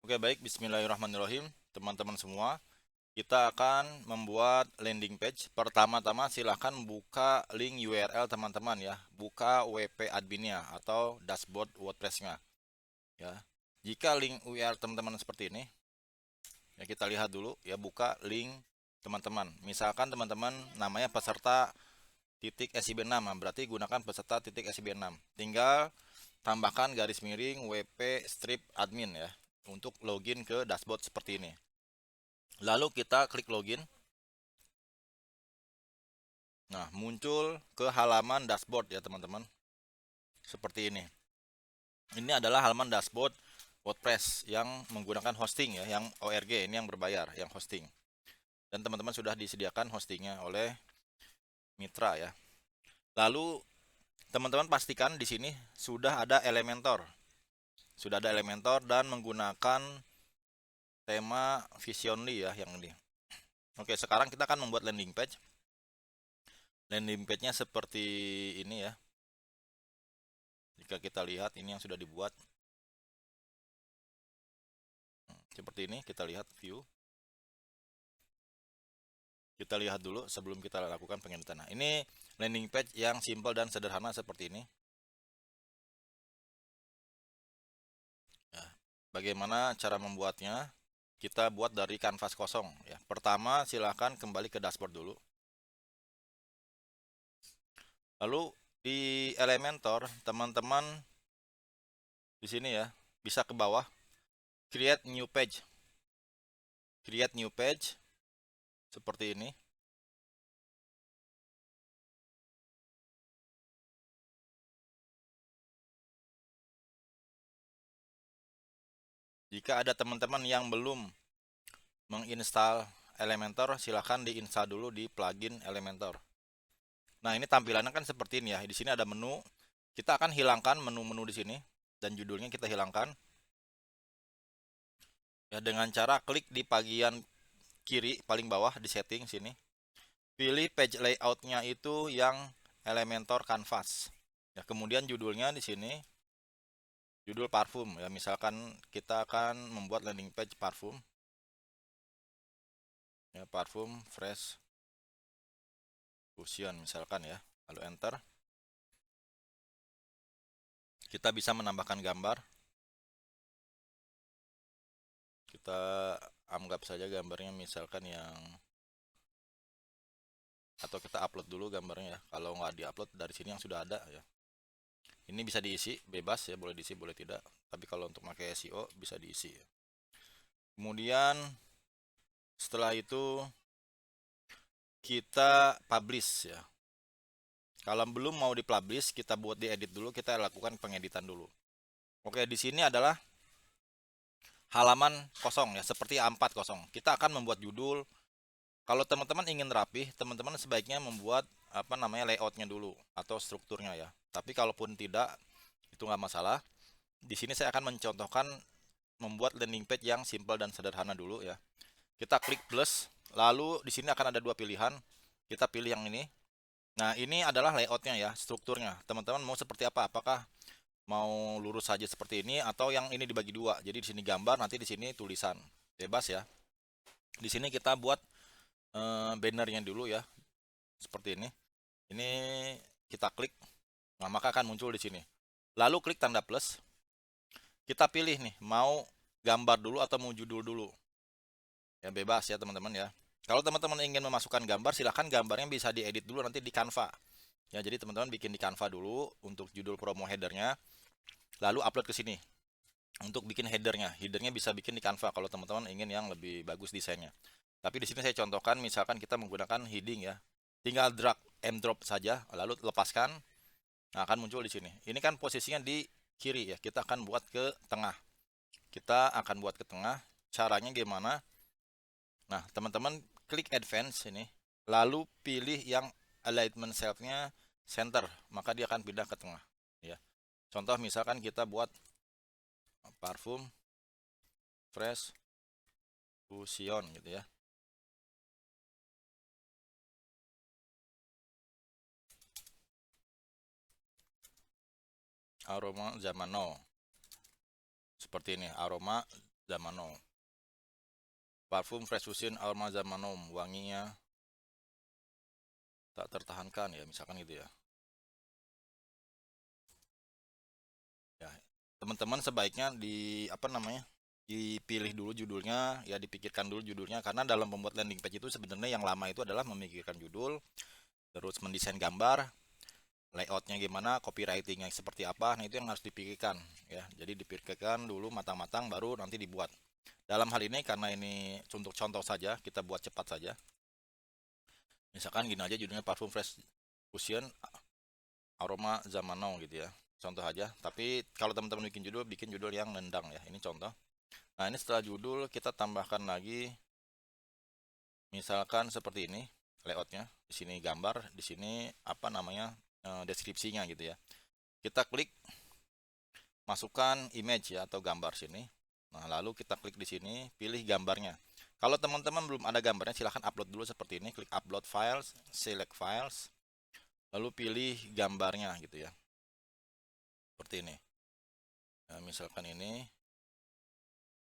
Oke, baik. Bismillahirrahmanirrahim. Teman-teman semua, kita akan membuat landing page. Pertama-tama silahkan buka link URL teman-teman ya. Buka WP adminnya atau dashboard WordPress-nya ya. Jika link URL teman-teman seperti ini, ya kita lihat dulu ya, buka link teman-teman. Misalkan teman-teman namanya peserta titik SIB6, berarti gunakan peserta titik SIB6. Tinggal tambahkan garis miring WP strip admin ya untuk login ke dashboard seperti ini. Lalu kita klik login. Nah, muncul ke halaman dashboard ya teman-teman. Seperti ini. Ini adalah halaman dashboard WordPress yang menggunakan hosting ya, yang ORG, ini yang berbayar, yang hosting. Dan teman-teman sudah disediakan hostingnya oleh Mitra ya. Lalu teman-teman pastikan di sini sudah ada Elementor. Sudah ada Elementor dan menggunakan tema Visionly ya yang ini. Oke, sekarang kita akan membuat landing page. Landing page-nya seperti ini ya. Jika kita lihat ini yang sudah dibuat. Seperti ini kita lihat view. Kita lihat dulu sebelum kita lakukan pengeditan. Nah, ini landing page yang simple dan sederhana seperti ini. Nah, bagaimana cara membuatnya? Kita buat dari kanvas kosong ya. Pertama, silahkan kembali ke dashboard dulu. Lalu di Elementor, teman-teman di sini ya, bisa ke bawah, create new page. Create new page seperti ini. Jika ada teman-teman yang belum menginstal Elementor, silahkan diinstal dulu di plugin Elementor. Nah, ini tampilannya kan seperti ini ya. Di sini ada menu. Kita akan hilangkan menu-menu di sini dan judulnya kita hilangkan. Ya, dengan cara klik di bagian kiri paling bawah di setting sini. Pilih page layout-nya itu yang Elementor Canvas. Ya, kemudian judulnya di sini judul parfum ya. Misalkan kita akan membuat landing page parfum. Ya, parfum fresh fusion misalkan ya. Lalu enter. Kita bisa menambahkan gambar. Kita anggap saja gambarnya misalkan yang, atau kita upload dulu gambarnya ya. Kalau nggak diupload dari sini yang sudah ada ya. Ini bisa diisi bebas ya, boleh diisi boleh tidak. Tapi kalau untuk pakai SEO bisa diisi ya. Kemudian setelah itu kita publish ya. Kalau belum mau dipublish, kita buat diedit dulu, kita lakukan pengeditan dulu. Oke, di sini adalah halaman kosong ya, seperti A4 kosong. Kita akan membuat judul. Kalau teman-teman ingin rapih, teman-teman sebaiknya membuat apa namanya layoutnya dulu atau strukturnya ya. Tapi kalaupun tidak, itu nggak masalah. Di sini saya akan mencontohkan membuat landing page yang simple dan sederhana dulu ya. Kita klik plus, lalu di sini akan ada dua pilihan. Kita pilih yang ini. Nah, ini adalah layoutnya ya, strukturnya. Teman-teman mau seperti apa? Apakah mau lurus saja seperti ini atau yang ini dibagi dua? Jadi di sini gambar, nanti di sini tulisan. Bebas ya. Di sini kita buat bannernya dulu ya, seperti ini. Ini kita klik, nah maka akan muncul di sini. Lalu klik tanda plus. Kita pilih nih, mau gambar dulu atau mau judul dulu. Ya bebas ya teman-teman ya. Kalau teman-teman ingin memasukkan gambar, silahkan gambarnya bisa diedit dulu nanti di Canva. Ya, jadi teman-teman bikin di Canva dulu untuk judul promo headernya, lalu upload ke sini. Untuk bikin headernya, headernya bisa bikin di Canva kalau teman-teman ingin yang lebih bagus desainnya. Tapi di sini saya contohkan, misalkan kita menggunakan heading ya, tinggal drag and drop saja, lalu lepaskan, nah akan muncul di sini. Ini kan posisinya di kiri ya, kita akan buat ke tengah. Kita akan buat ke tengah. Caranya gimana? Nah, teman-teman klik advance ini, lalu pilih yang alignment self-nya center, maka dia akan pindah ke tengah. Ya, contoh misalkan kita buat parfum fresh fusion gitu ya. Aroma zaman now. Seperti ini, aroma Zamano. Parfum Fresh Fusion Aroma Zamano, wanginya tak tertahankan ya, misalkan gitu ya. Ya, teman-teman sebaiknya dipilih dulu judulnya, ya dipikirkan dulu judulnya, karena dalam membuat landing page itu sebenarnya yang lama itu adalah memikirkan judul, terus mendesain gambar, layoutnya gimana, copywritingnya seperti apa, nah itu yang harus dipikirkan ya. Jadi dipikirkan dulu matang-matang baru nanti dibuat. Dalam hal ini karena ini untuk contoh saja, kita buat cepat saja. Misalkan gini aja judulnya Parfum Fresh Fusion Aroma Zaman Now gitu ya. Contoh aja, tapi kalau teman-teman bikin judul yang nendang ya. Ini contoh. Nah, ini setelah judul kita tambahkan lagi misalkan seperti ini layoutnya. Di sini gambar, di sini apa namanya deskripsinya gitu ya. Kita klik masukkan image ya atau gambar sini. Nah, lalu kita klik di sini, pilih gambarnya. Kalau teman-teman belum ada gambarnya, silahkan upload dulu seperti ini. Klik upload files, select files, lalu pilih gambarnya gitu ya. Seperti ini. Nah, misalkan ini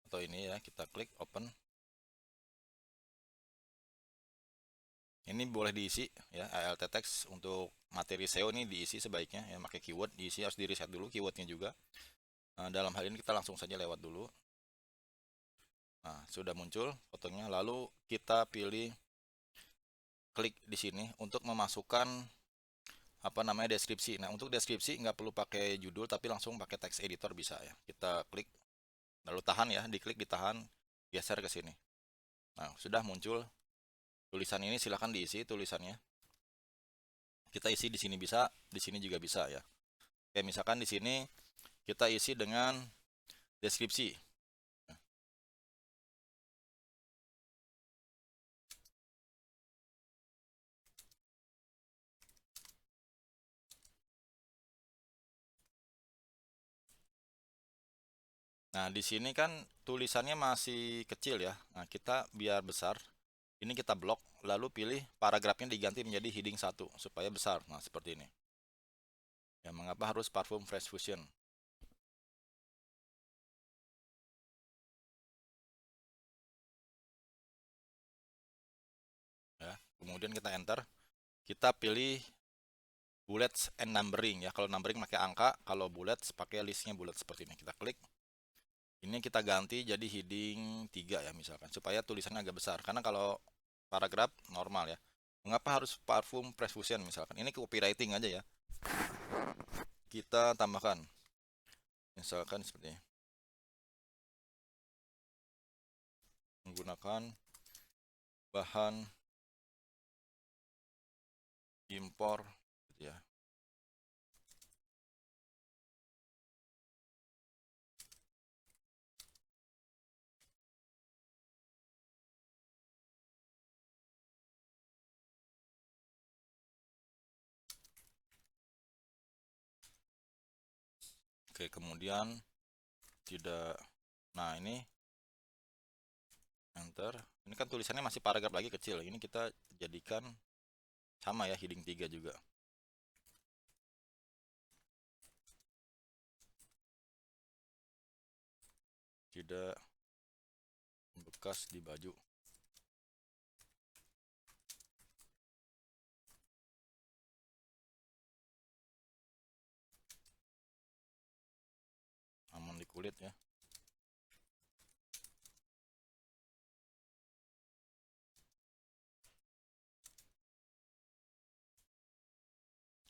atau ini ya, kita klik open. Ini boleh diisi ya, ALT text untuk materi SEO ini diisi sebaiknya ya, pakai keyword diisi, harus di reset dulu keywordnya juga. Nah, dalam hal ini kita langsung saja lewat dulu. Nah, sudah muncul fotonya, lalu kita pilih klik di sini untuk memasukkan apa namanya deskripsi. Nah, untuk deskripsi nggak perlu pakai judul tapi langsung pakai text editor bisa ya. Kita klik lalu tahan ya, diklik ditahan, geser ke sini. Nah, sudah muncul tulisan ini, silahkan diisi tulisannya. Kita isi di sini bisa, di sini juga bisa ya. Oke, misalkan di sini kita isi dengan deskripsi. Nah, di sini kan tulisannya masih kecil ya. Nah, kita biar besar, ini kita blok, lalu pilih paragrafnya diganti menjadi heading 1 supaya besar. Nah, seperti ini. Ya, mengapa harus parfum Fresh Fusion? Ya, kemudian kita enter, kita pilih bullets and numbering ya. Kalau numbering pakai angka, kalau bullets pakai listnya bulat seperti ini. Kita klik. Ini kita ganti jadi heading 3 ya misalkan, supaya tulisannya agak besar. Karena kalau paragraf normal ya. Mengapa harus parfum Fresh Fusion misalkan? Ini copywriting aja ya. Kita tambahkan. Misalkan seperti ini. Menggunakan bahan impor gitu ya. Oke, kemudian tidak. Nah, ini enter. Ini kan tulisannya masih paragraf lagi kecil. Ini kita jadikan sama ya, heading 3 juga. Tidak bekas di baju. Aman di kulit ya.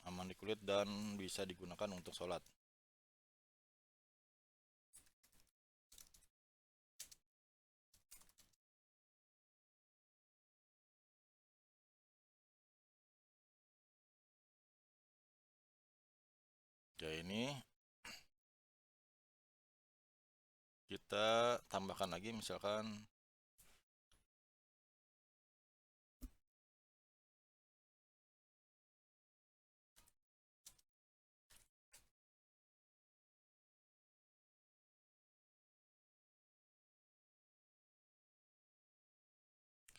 Aman di kulit dan bisa digunakan untuk sholat. Ya, ini kita tambahkan lagi misalkan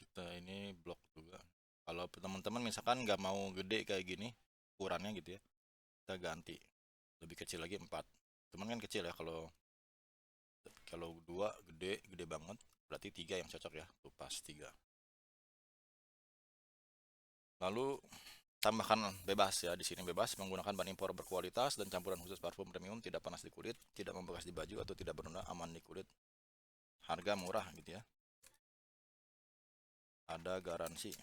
kita ini blok juga. Kalau teman-teman misalkan nggak mau gede kayak gini ukurannya gitu ya, kita ganti lebih kecil lagi 4. Cuman kan kecil ya kalau Kalau 2 gede banget, berarti 3 yang cocok ya. Tuh pas 3. Lalu tambahkan bebas ya, di sini bebas menggunakan bahan impor berkualitas dan campuran khusus parfum premium, tidak panas di kulit, tidak membekas di baju atau tidak bernoda, aman di kulit, harga murah gitu ya. Ada garansi.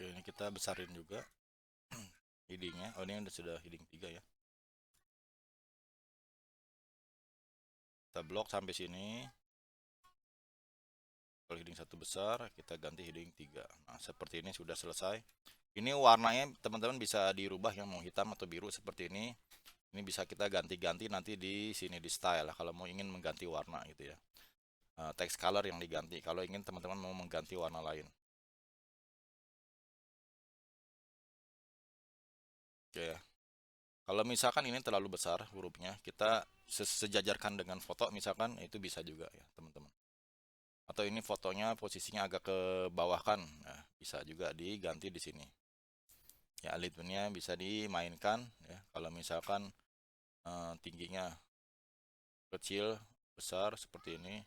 Oke, ini kita besarin juga headingnya. Oh, ini sudah heading 3 ya. Kita blok sampai sini. Kalau heading 1 besar, kita ganti heading 3. Nah, seperti ini sudah selesai. Ini warnanya teman-teman bisa dirubah yang mau hitam atau biru seperti ini. Ini bisa kita ganti-ganti nanti di sini di style kalau mau ingin mengganti warna gitu ya. Text color yang diganti kalau ingin teman-teman mau mengganti warna lain. Oke ya. Kalau misalkan ini terlalu besar hurufnya, kita sejajarkan dengan foto misalkan itu bisa juga ya, teman-teman. Atau ini fotonya posisinya agak ke bawah kan, nah, bisa juga diganti di sini. Ya, alignmentnya bisa dimainkan ya. Kalau misalkan tingginya kecil, besar seperti ini,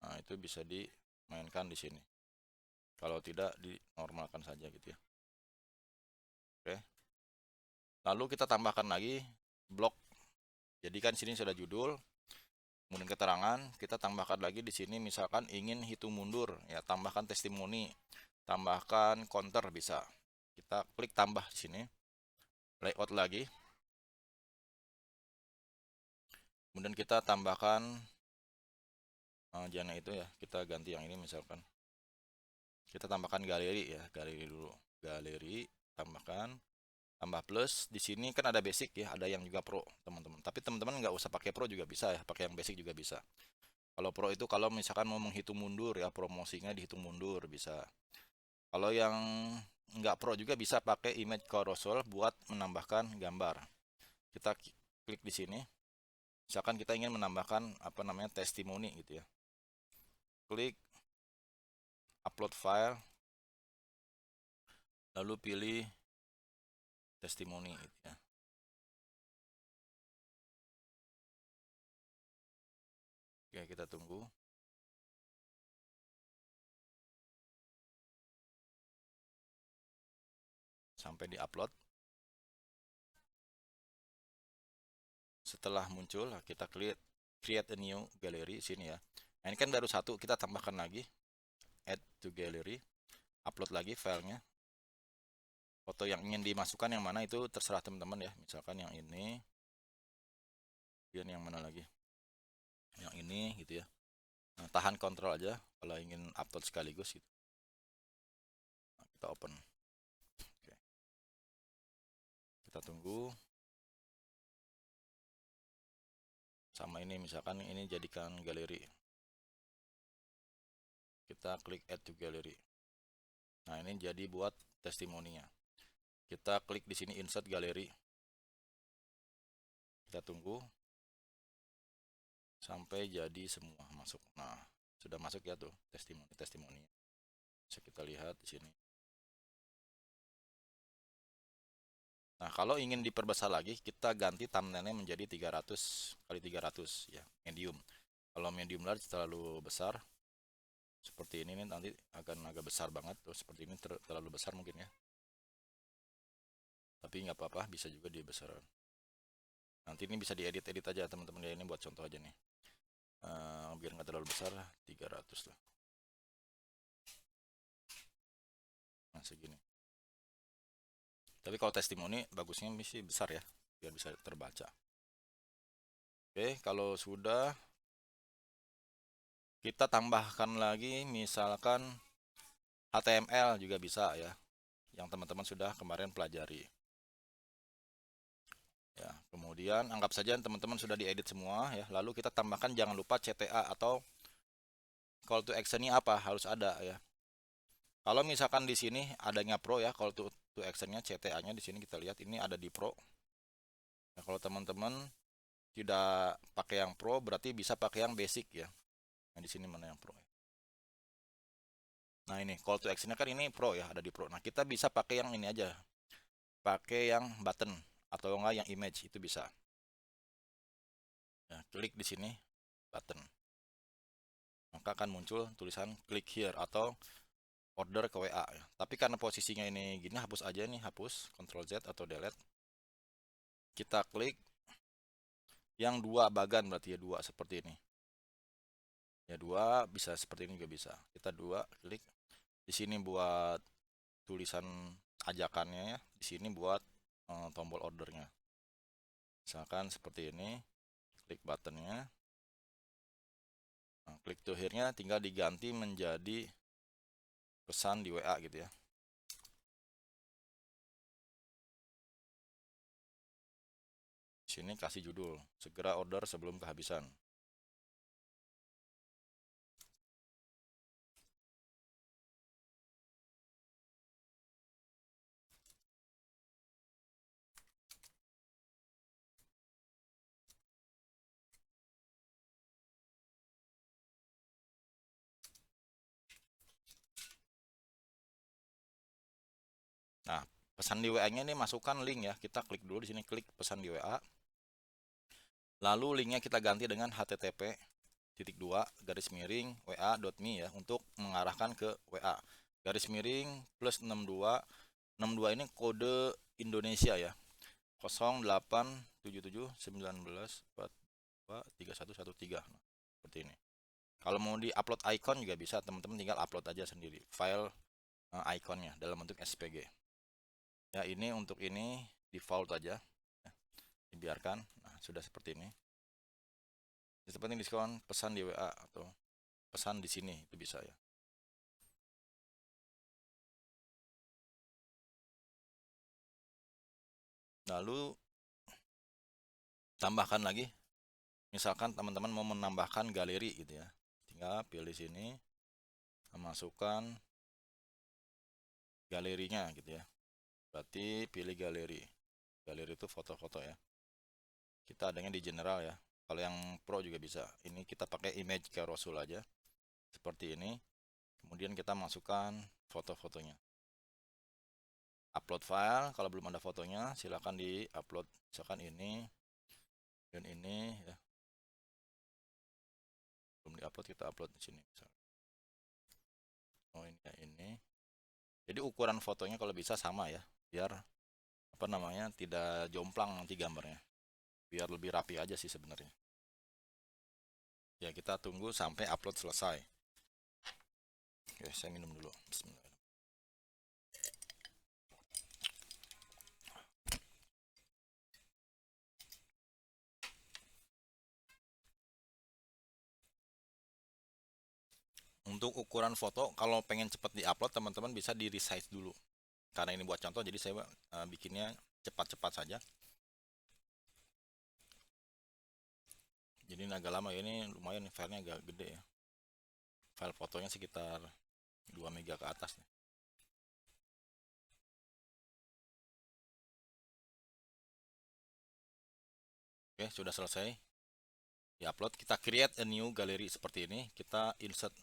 nah itu bisa dimainkan di sini. Kalau tidak dinormalkan saja gitu ya. Oke. Lalu kita tambahkan lagi blok. Jadi kan sini sudah judul, kemudian keterangan, kita tambahkan lagi di sini misalkan ingin hitung mundur, ya tambahkan testimoni, tambahkan counter bisa. Kita klik tambah di sini, layout lagi. Kemudian kita tambahkan jangan itu ya, kita ganti yang ini misalkan. Kita tambahkan galeri ya, galeri dulu. Galeri, tambahkan tambah plus. Di sini kan ada basic ya, ada yang juga pro, teman-teman. Tapi teman-teman nggak usah pakai pro juga bisa ya, pakai yang basic juga bisa. Kalau pro itu kalau misalkan mau menghitung mundur ya, promosinya dihitung mundur bisa. Kalau yang nggak pro juga bisa pakai image carousel buat menambahkan gambar. Kita klik di sini. Misalkan kita ingin menambahkan apa namanya testimoni gitu ya. Klik upload file, lalu pilih testimoni gitu ya. Oke, kita tunggu. Sampai di upload. Setelah muncul, kita create a new gallery sini ya. Nah, ini kan baru satu, kita tambahkan lagi. Add to gallery. Upload lagi filenya. Foto yang ingin dimasukkan yang mana itu terserah teman-teman ya. Misalkan yang ini. Dan yang mana lagi? Yang ini gitu ya. Nah, tahan kontrol aja kalau ingin upload sekaligus gitu. Nah, kita open. Oke. Kita tunggu. Sama ini misalkan ini jadikan galeri. Kita klik add to gallery. Nah, ini jadi buat testimoninya. Kita klik di sini insert galeri. Kita tunggu sampai jadi semua masuk. Nah, sudah masuk ya tuh testimoni. Bisa kita lihat di sini. Nah, kalau ingin diperbesar lagi, kita ganti thumbnailnya menjadi 300 kali 300 ya, medium. Kalau medium large terlalu besar, seperti ini nanti akan agak besar banget. Tuh, seperti ini terlalu besar mungkin ya. Tapi nggak apa-apa, bisa juga dibesar. Nanti ini bisa diedit-edit aja teman-teman ya, ini buat contoh aja nih. Biar nggak terlalu besar, 300 lah. Nah, segini. Tapi kalau testimoni bagusnya mesti besar ya, biar bisa terbaca. Oke, kalau sudah kita tambahkan lagi misalkan HTML juga bisa ya, yang teman-teman sudah kemarin pelajari. Ya, kemudian anggap saja teman-teman sudah diedit semua ya. Lalu kita tambahkan jangan lupa CTA atau call to action-nya apa harus ada ya. Kalau misalkan di sini adanya pro ya, call to action-nya CTA-nya di sini kita lihat ini ada di pro. Nah, kalau teman-teman tidak pakai yang pro berarti bisa pakai yang basic ya. Nah, di sini mana yang pro ya. Nah, ini call to action-nya kan ini pro ya, ada di pro. Nah, kita bisa pakai yang ini aja. Pakai yang button atau enggak yang image itu bisa. Ya, klik di sini button. Maka akan muncul tulisan klik here atau order ke WA ya. Tapi karena posisinya ini gini, hapus aja nih, hapus Ctrl Z atau delete. Kita klik yang dua bagan berarti ya, dua seperti ini. Ya dua bisa seperti ini juga bisa. Kita dua klik di sini buat tulisan ajakannya ya, di sini buat tombol ordernya. Misalkan seperti ini, klik buttonnya. Nah, klik to here-nya tinggal diganti menjadi pesan di WA gitu ya. Sini kasih judul, segera order sebelum kehabisan. Nah, pesan di WA-nya ini masukkan link ya. Kita klik dulu di sini, klik pesan di WA. Lalu linknya kita ganti dengan http://wa.me ya untuk mengarahkan ke WA. Garis miring plus 62. 62 ini kode Indonesia ya. 087719423113. Nah, seperti ini. Kalau mau di-upload icon juga bisa, teman-teman tinggal upload aja sendiri file iconnya dalam bentuk SPG. Ya, ini untuk ini default aja. Ya, dibiarkan. Nah, sudah seperti ini. Seperti diskon pesan di WA atau pesan di sini itu bisa ya. Lalu tambahkan lagi. Misalkan teman-teman mau menambahkan galeri gitu ya. Tinggal pilih sini, masukkan galerinya gitu ya. Berarti pilih galeri. Galeri itu foto-foto ya. Kita adanya di general ya. Kalau yang pro juga bisa. Ini kita pakai image carousel aja. Seperti ini. Kemudian kita masukkan foto-fotonya. Upload file. Kalau belum ada fotonya, silahkan di-upload. Misalkan ini dan ini ya. Belum di-upload, kita upload di sini. Oh, ini ya ini. Jadi ukuran fotonya kalau bisa sama ya. Biar apa namanya tidak jomplang nanti gambarnya. Biar lebih rapi aja sih sebenarnya. Ya, kita tunggu sampai upload selesai. Oke, saya minum dulu. Bismillah. Untuk ukuran foto, kalau pengen cepat diupload, teman-teman bisa di resize dulu. Karena ini buat contoh, jadi saya bikinnya cepat-cepat saja. Jadi ini agak lama ya, ini lumayan filenya agak gede ya. File fotonya sekitar 2 mega ke atas nih. Oke, sudah selesai. Di-upload, kita create a new gallery seperti ini, kita insert.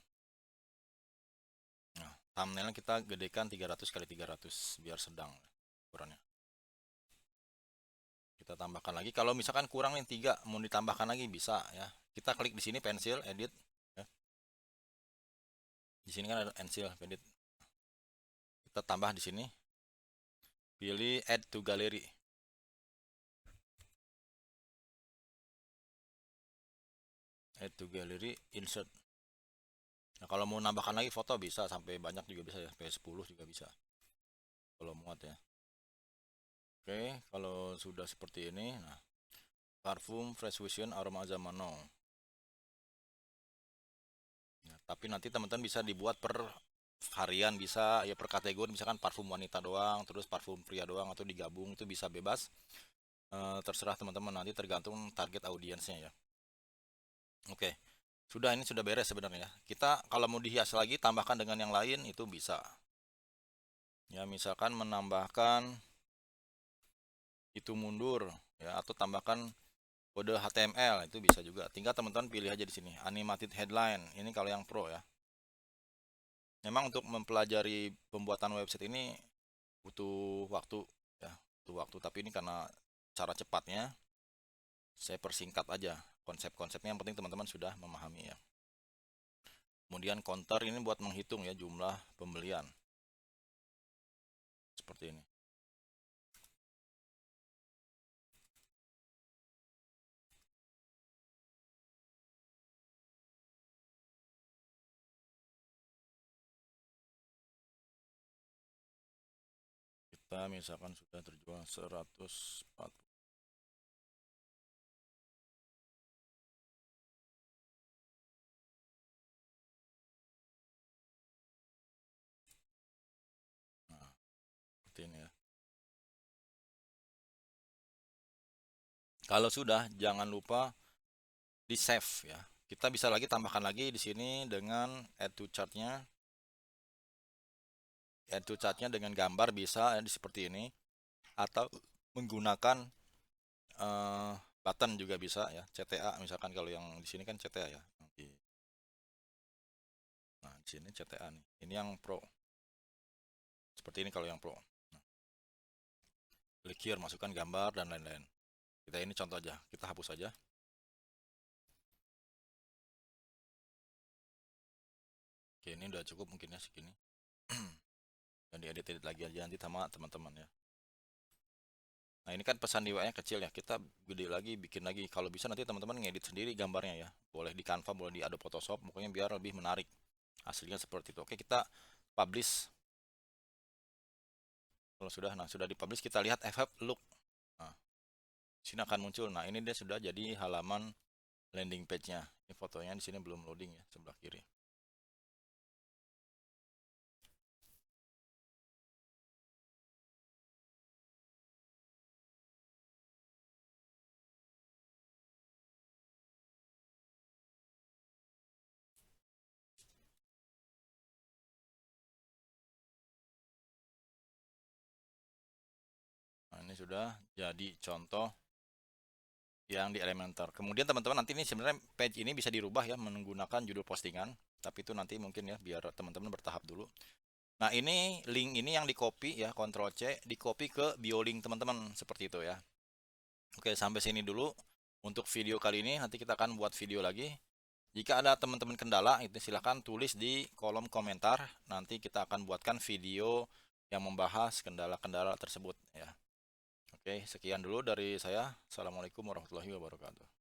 Nah, thumbnailnya kita gedekan 300 kali 300 biar sedang ukurannya. Kita tambahkan lagi. Kalau misalkan kurang nih 3, mau ditambahkan lagi bisa ya. Kita klik di sini pensil edit ya. Di sini kan ada pensil edit. Kita tambah di sini. Pilih add to gallery. Add to gallery, insert. Nah, kalau mau nambahkan lagi foto bisa, sampai banyak juga bisa ya, sampai 10 juga bisa. Kalau muat ya. Oke, kalau sudah seperti ini, nah, parfum fresh vision aroma zamano. Ya, tapi nanti teman-teman bisa dibuat per harian bisa, ya per kategori misalkan parfum wanita doang, terus parfum pria doang, atau digabung itu bisa bebas. Terserah teman-teman, nanti tergantung target audiensnya ya. Oke, sudah, ini sudah beres sebenarnya. Kita kalau mau dihias lagi tambahkan dengan yang lain itu bisa. Ya, misalkan menambahkan itu mundur ya, atau tambahkan kode HTML itu bisa juga. Tinggal teman-teman pilih aja di sini animated headline. Ini kalau yang pro ya. Memang untuk mempelajari pembuatan website ini butuh waktu ya, butuh waktu, tapi ini karena cara cepatnya saya persingkat aja konsep-konsepnya, yang penting teman-teman sudah memahami ya. Kemudian counter ini buat menghitung ya jumlah pembelian. Seperti ini. Kita misalkan sudah terjual 140. Nah, seperti ini ya. Kalau sudah, jangan lupa di save ya. Kita bisa lagi tambahkan lagi di sini dengan add to chartnya. Add to chartnya dengan gambar bisa ya, seperti ini, atau menggunakan eh, button juga bisa ya, CTA misalkan, kalau yang di sini kan CTA ya. Nah, di sini CTA nih. Ini yang pro. Seperti ini kalau yang pro. Nah, klik here, masukkan gambar dan lain-lain. Kita ini contoh aja, kita hapus aja. Oke, ini udah cukup mungkin ya segini. Dan diedit-edit lagi aja nanti sama teman-teman ya. Nah, ini kan pesan di WA-nya kecil ya, kita gede lagi, bikin lagi. Kalau bisa nanti teman-teman ngedit sendiri gambarnya ya. Boleh di Canva, boleh di Adobe Photoshop, pokoknya biar lebih menarik. Hasilnya seperti itu. Oke, kita publish. Kalau sudah, nah sudah dipublish, kita lihat effect look. Nah, sini akan muncul. Nah, ini dia sudah jadi halaman landing page-nya. Ini fotonya di sini belum loading ya, sebelah kiri. Nah, ini sudah jadi contoh yang di Elementor. Kemudian teman-teman, nanti ini sebenarnya page ini bisa dirubah ya menggunakan judul postingan, tapi itu nanti mungkin ya, biar teman-teman bertahap dulu. Nah, ini link ini yang di copy ya, Ctrl C, di copy ke bio link teman-teman, seperti itu ya. Oke, sampai sini dulu untuk video kali ini. Nanti kita akan buat video lagi. Jika ada teman-teman kendala, itu silahkan tulis di kolom komentar. Nanti kita akan buatkan video yang membahas kendala-kendala tersebut ya. Oke, sekian dulu dari saya. Assalamualaikum warahmatullahi wabarakatuh.